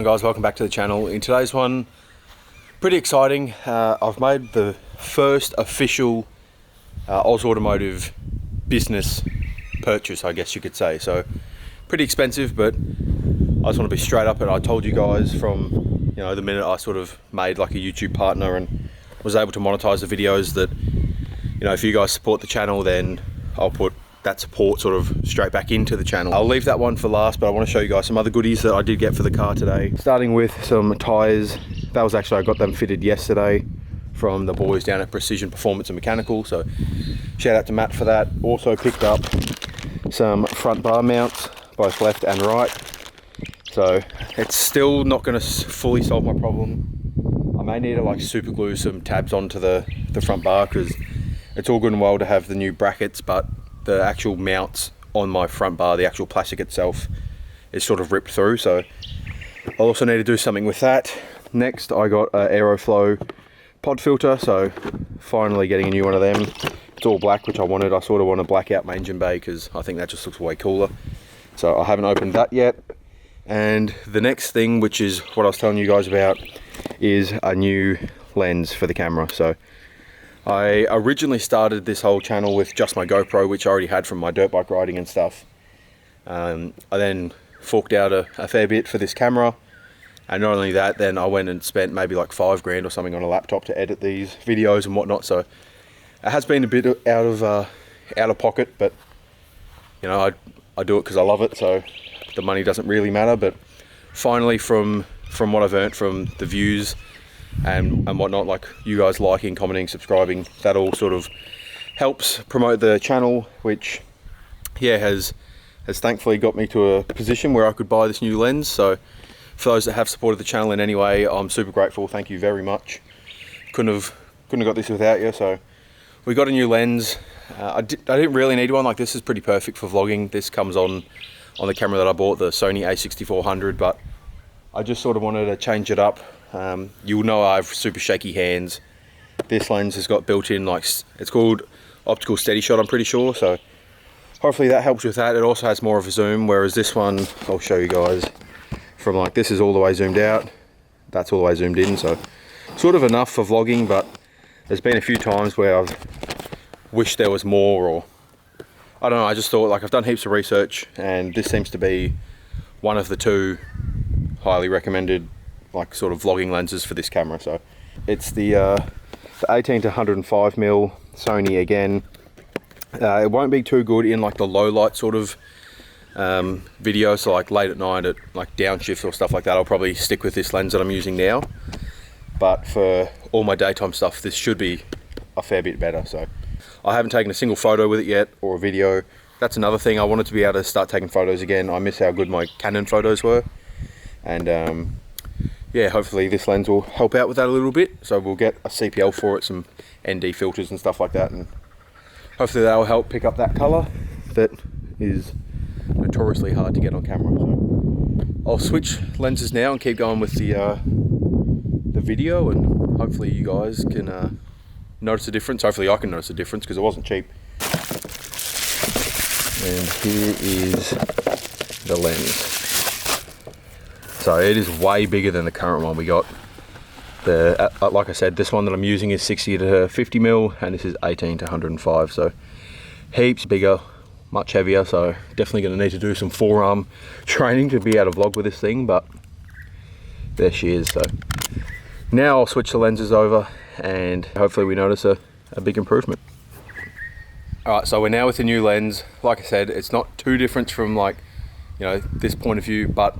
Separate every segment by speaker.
Speaker 1: Guys, welcome back to the channel. In today's one, pretty exciting. I've made the first official AusAutomotive business purchase, I guess you could say. So pretty expensive, but I just want to be straight up, and I told you guys from the minute I sort of made like a YouTube partner and was able to monetize the videos that if you guys support the channel, then I'll put that support sort of straight back into the channel. I'll leave that one for last, but I want to show you guys some other goodies that I did get for the car today. Starting with some tires. That was actually, I got them fitted yesterday from the boys down at Precision Performance and Mechanical, so shout out to Matt for that. Also picked up some front bar mounts, both left and right. So it's still not going to fully solve my problem. I may need to like super glue some tabs onto the front bar, because it's all good and well to have the new brackets, but the actual mounts on my front bar, the actual plastic itself, is sort of ripped through. So I'll also need to do something with that. Next, I got an Aeroflow pod filter, so finally getting a new one of them. It's all black, which I wanted. I sort of want to black out my engine bay because I think that just looks way cooler. So I haven't opened that yet. And the next thing, which is what I was telling you guys about, is a new lens for the camera. So I originally started this whole channel with just my GoPro, which I already had from my dirt bike riding and stuff. I then forked out a fair bit for this camera, and not only that, then I went and spent maybe like $5 or something on a laptop to edit these videos and whatnot. So it has been a bit out of pocket, but I do it because I love it, so the money doesn't really matter. But finally, from what I've earned from the views and whatnot, like you guys liking, commenting, subscribing, that all sort of helps promote the channel, which has thankfully got me to a position where I could buy this new lens. So for those that have supported the channel in any way, I'm super grateful. Thank you very much. Couldn't have got this without you. So we got a new lens. I didn't really need one. Like, this is pretty perfect for vlogging. This comes on the camera that I bought, the Sony A6400, but I just sort of wanted to change it up. You'll know I have super shaky hands. This lens has got built-in, like, it's called optical steady shot, I'm pretty sure, so hopefully that helps with that. It also has more of a zoom, whereas this one, I'll show you guys from, like, this is all the way zoomed out, that's all the way zoomed in, so sort of enough for vlogging. But there's been a few times where I've wished there was more, or I don't know, I just thought, like, I've done heaps of research and this seems to be one of the two highly recommended, like, sort of vlogging lenses for this camera. So it's the 18 to 105mm Sony again. It won't be too good in like the low light sort of video, so like late at night at like downshift or stuff like that, I'll probably stick with this lens that I'm using now. But for all my daytime stuff, this should be a fair bit better. So I haven't taken a single photo with it yet, or a video. That's another thing. I wanted to be able to start taking photos again. I miss how good my Canon photos were, and yeah, hopefully this lens will help out with that a little bit. So we'll get a CPL for it, some ND filters and stuff like that, and hopefully that will help pick up that color that is notoriously hard to get on camera. So I'll switch lenses now and keep going with the video, and hopefully you guys can notice a difference. Hopefully I can notice a difference, because it wasn't cheap. And here is the lens. So it is way bigger than the current one we got. Like I said, this one that I'm using is 60 to 50mm, and this is 18 to 105. So heaps bigger, much heavier. So definitely going to need to do some forearm training to be able to vlog with this thing. But there she is. So now I'll switch the lenses over, and hopefully we notice a big improvement. All right, so we're now with the new lens. Like I said, it's not too different from like this point of view, but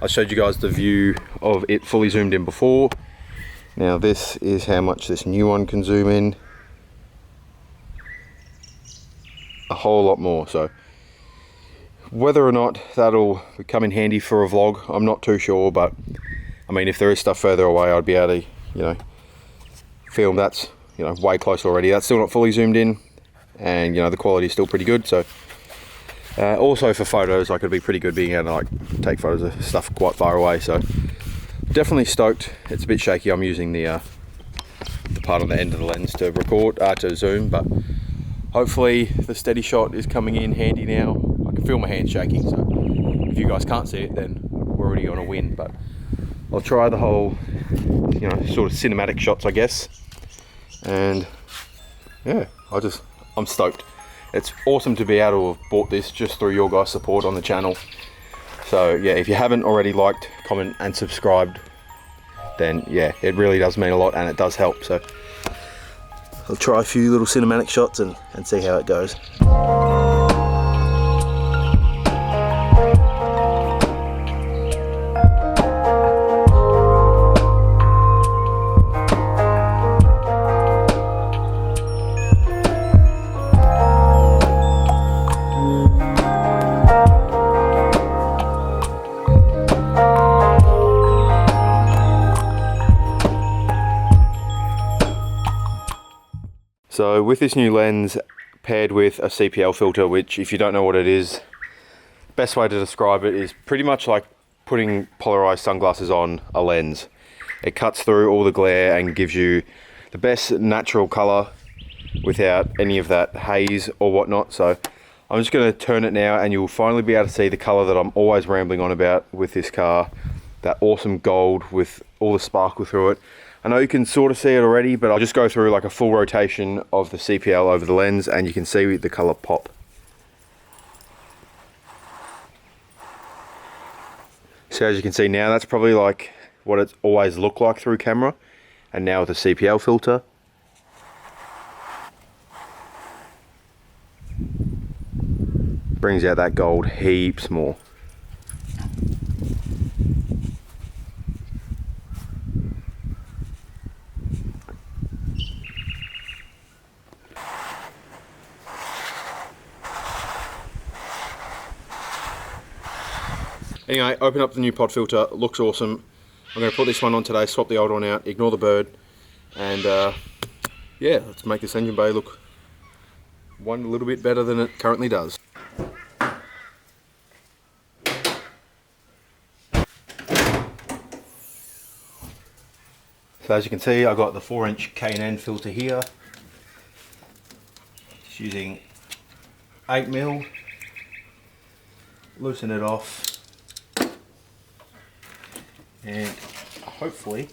Speaker 1: I showed you guys the view of it fully zoomed in before. Now this is how much this new one can zoom in. A whole lot more. So whether or not that'll come in handy for a vlog, I'm not too sure, but I mean, if there is stuff further away, I'd be able to film that's way close already. That's still not fully zoomed in, and the quality is still pretty good. So also for photos, like, it'd be pretty good being able to like take photos of stuff quite far away. So definitely stoked. It's a bit shaky. I'm using the part on the end of the lens to record, to zoom, but hopefully the steady shot is coming in handy now. I can feel my hands shaking, so if you guys can't see it, then we're already on a win. But I'll try the whole, you know, sort of cinematic shots, I guess. And yeah, I'm stoked. It's awesome to be able to have bought this just through your guys' support on the channel. So yeah, if you haven't already liked, comment and subscribed, then yeah, it really does mean a lot and it does help. So I'll try a few little cinematic shots and see how it goes. So with this new lens paired with a CPL filter, which if you don't know what it is, best way to describe it is pretty much like putting polarized sunglasses on a lens. It cuts through all the glare and gives you the best natural color without any of that haze or whatnot. So I'm just going to turn it now and you'll finally be able to see the color that I'm always rambling on about with this car. That awesome gold with all the sparkle through it. I know you can sort of see it already, but I'll just go through like a full rotation of the CPL over the lens and you can see the color pop. So as you can see now, that's probably like what it's always looked like through camera, and now with a CPL filter. Brings out that gold heaps more. Anyway, open up the new pod filter, looks awesome. I'm going to put this one on today, swap the old one out, ignore the bird, and yeah, let's make this engine bay look one a little bit better than it currently does. So as you can see, I've got the 4-inch K&N filter here. Just using 8mm, loosen it off. And hopefully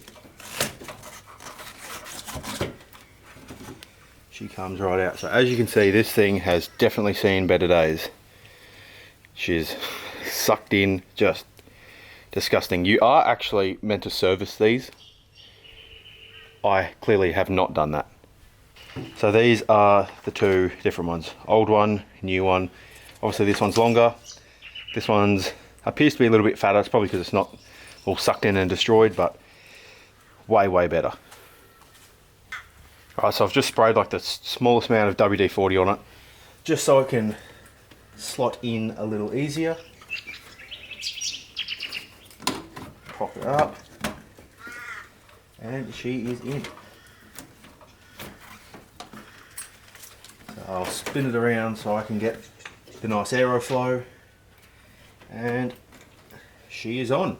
Speaker 1: she comes right out. So as you can see, this thing has definitely seen better days. She's sucked in, just disgusting. You are actually meant to service these. I clearly have not done that. So these are the two different ones. Old one, new one. Obviously this one's longer. This one's appears to be a little bit fatter. It's probably because it's not all sucked in and destroyed, but way better. Alright, so I've just sprayed like the smallest amount of WD-40 on it, just so it can slot in a little easier. Prop it up, and she is in. So I'll spin it around so I can get the nice aeroflow, and she is on.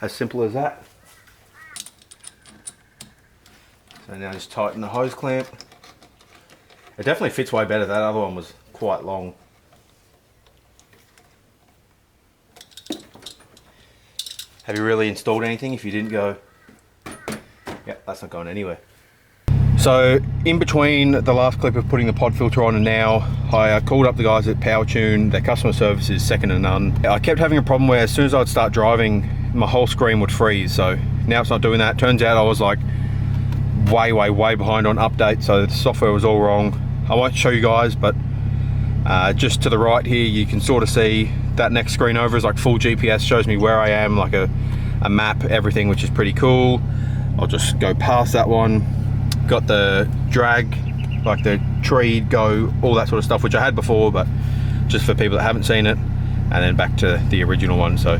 Speaker 1: As simple as that. So now just tighten the hose clamp. It definitely fits way better. That other one was quite long. Have you really installed anything if you didn't go? Yep, that's not going anywhere. So in between the last clip of putting the pod filter on and now, I called up the guys at PowerTune. Their customer service is second to none. I kept having a problem where as soon as I'd start driving, my whole screen would freeze. So now it's not doing that. Turns out I was like way behind on updates, so the software was all wrong. I won't show you guys, but just to the right here, you can sort of see that next screen over is like full GPS, shows me where I am, like a map, everything, which is pretty cool. I'll just go past that one. Got the drag, like the tree, go, all that sort of stuff, which I had before, but just for people that haven't seen it. And then back to the original one. So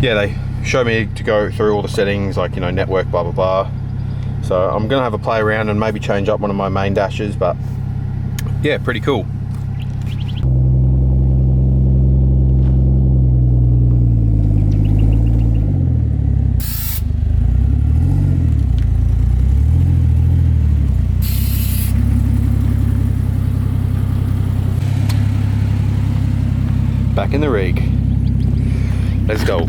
Speaker 1: yeah, they show me to go through all the settings, like, you know, network, blah blah. So I'm gonna have a play around and maybe change up one of my main dashes, but yeah, pretty cool. Back in the rig. Let's go.